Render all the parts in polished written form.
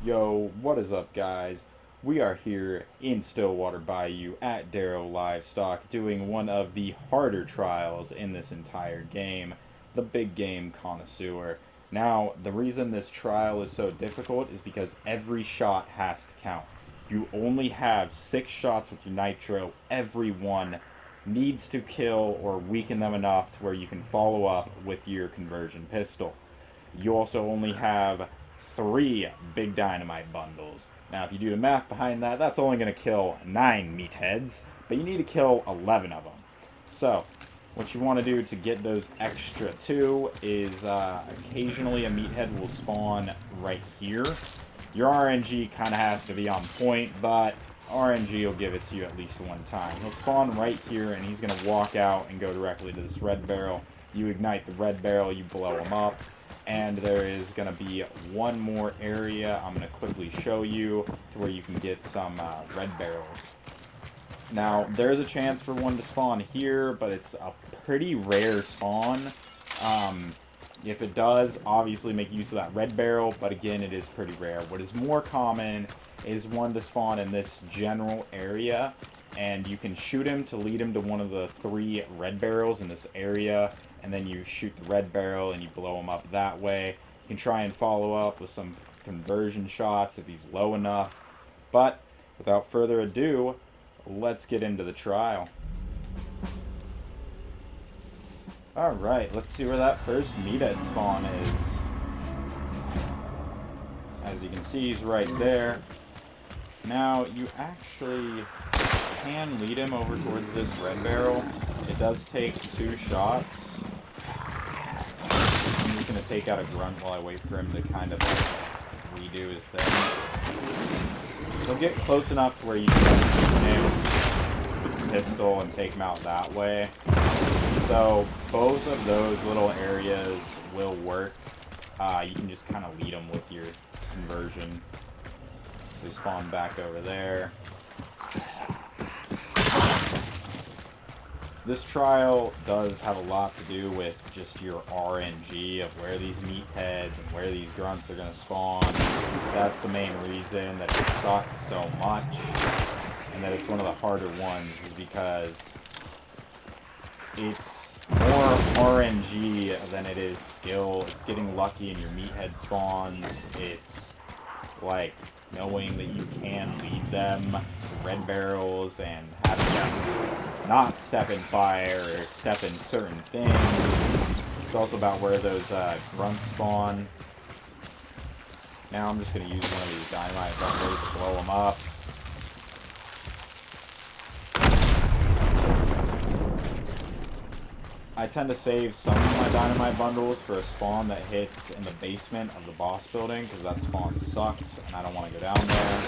Yo, what is up, guys? We are here in Stillwater Bayou at Darrow Livestock doing one of the harder trials in this entire game, the Big Game Connoisseur. Now, the reason this trial is so difficult is because every shot has to count. You only have 6 shots with your nitro. Every one needs to kill or weaken them enough to where you can follow up with your conversion pistol. You also only have 3 big dynamite bundles. Now, if you do the math behind that, that's only going to kill 9 meatheads, but you need to kill 11 of them. So, what you want to do to get those extra 2 is occasionally a meathead will spawn right here. Your RNG kind of has to be on point, but RNG will give it to you at least one time. He'll spawn right here, and he's going to walk out and go directly to this red barrel. You ignite the red barrel, you blow him up. And there is going to be one more area I'm going to quickly show you to where you can get some red barrels. Now, there's a chance for one to spawn here, but it's a pretty rare spawn. If it does, obviously make use of that red barrel, but again, it is pretty rare. What is more common is one to spawn in this general area, and you can shoot him to lead him to one of the 3 red barrels in this area, and then you shoot the red barrel and you blow him up that way. You can try and follow up with some conversion shots if he's low enough. But without further ado, let's get into the trial. Alright, let's see where that first meathead spawn is. As you can see, he's right there. Now, you actually can lead him over towards this red barrel. It does take 2 shots. I'm just going to take out a grunt while I wait for him to kind of redo his thing. He'll get close enough to where you can shoot him with the pistol and take him out that way. So both of those little areas will work. You can just kind of lead them with your conversion. So spawn back over there. This trial does have a lot to do with just your RNG of where these meatheads and where these grunts are going to spawn. That's the main reason that it sucks so much, and that it's one of the harder ones, is because it's more RNG than it is skill. It's getting lucky in your meathead spawns. It's like knowing that you can lead them to red barrels and having them not step in fire or step in certain things. It's also about where those grunts spawn. Now I'm just going to use one of these dynamite bundles to blow them up. I tend to save some of my dynamite bundles for a spawn that hits in the basement of the boss building, because that spawn sucks and I don't want to go down there.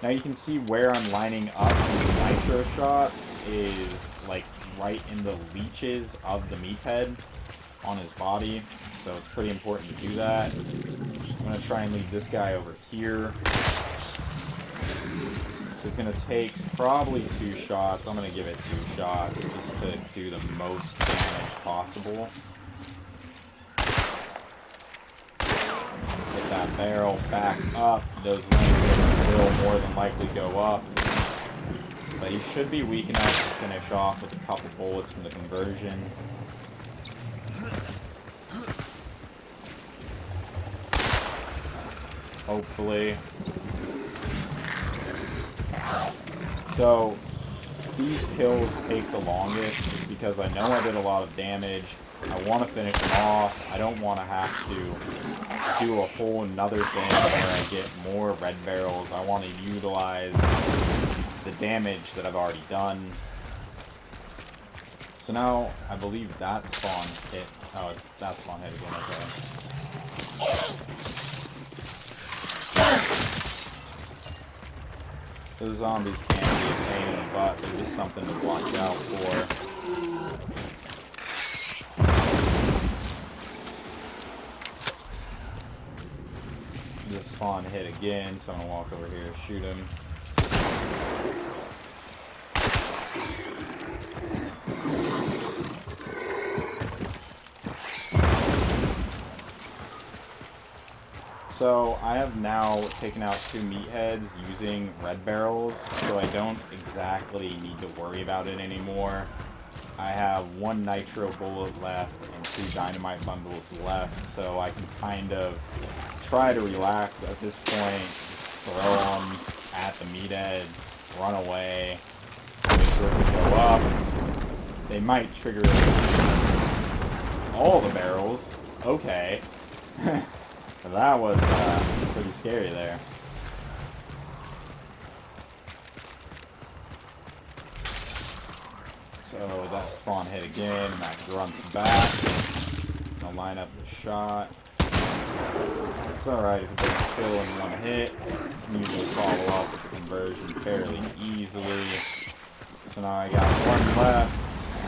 Now you can see where I'm lining up these nitro shots is like right in the leeches of the meathead on his body, so it's pretty important to do that. I'm going to try and lead this guy over here. So it's going to take probably 2 shots. I'm going to give it 2 shots just to do the most damage possible. Get that barrel back up. Those lanes will more than likely go up. But he should be weak enough to finish off with a couple bullets from the conversion. Hopefully. So, these kills take the longest just because I know I did a lot of damage. I want to finish them off. I don't want to have to do a whole another thing where I get more red barrels. I want to utilize the damage that I've already done. So now, I believe that spawn hit. Oh, that spawn hit again, okay. Those zombies can be a pain in the butt. They're just something to watch out for. This spawn hit again, so I'm going to walk over here and shoot him. So I have now taken out 2 meatheads using red barrels, so I don't exactly need to worry about it anymore. I have 1 nitro bullet left and 2 dynamite bundles left, so I can kind of try to relax at this point. Just throw them at the meatheads, run away, wait for it to go up. They might trigger all the barrels. Okay. That was pretty scary there. So that spawn hit again, and that grunts back. I'll line up the shot. It's alright if it doesn't kill in 1 hit. You can usually follow up with the conversion fairly easily. So now I got 1 left,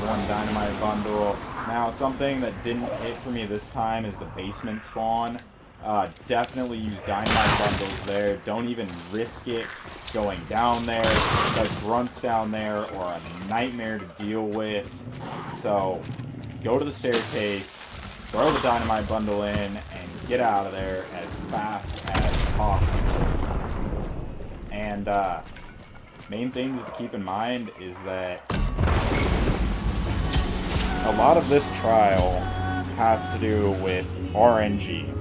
1 dynamite bundle. Now something that didn't hit for me this time is the basement spawn. Definitely use dynamite bundles there. Don't even risk it going down there. The grunts down there are a nightmare to deal with. So go to the staircase, throw the dynamite bundle in, and get out of there as fast as possible. And main things to keep in mind is that a lot of this trial has to do with RNG.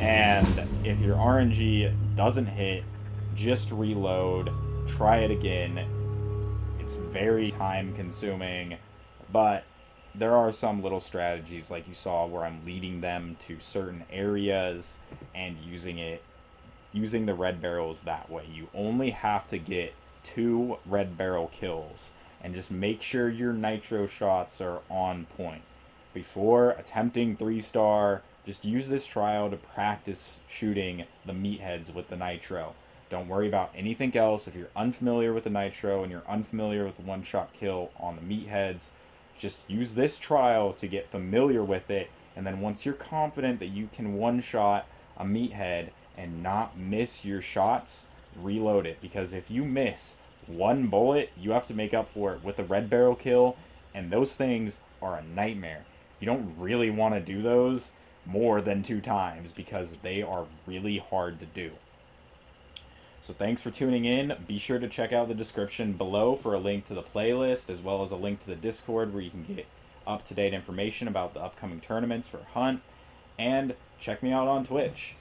And if your RNG doesn't hit, just reload, try it again. It's very time consuming, but there are some little strategies like you saw where I'm leading them to certain areas and using the red barrels that way. You only have to get 2 red barrel kills, and just make sure your nitro shots are on point. Before attempting 3-star, just use this trial to practice shooting the meatheads with the nitro. Don't worry about anything else. If you're unfamiliar with the nitro and you're unfamiliar with the 1-shot kill on the meatheads, just use this trial to get familiar with it, and then once you're confident that you can 1-shot a meathead and not miss your shots, reload it. Because if you miss 1 bullet, you have to make up for it with a red barrel kill, and those things are a nightmare. You don't really want to do those more than 2 times because they are really hard to do. So thanks for tuning in. Be sure to check out the description below for a link to the playlist, as well as a link to the Discord where you can get up-to-date information about the upcoming tournaments for Hunt. And check me out on Twitch.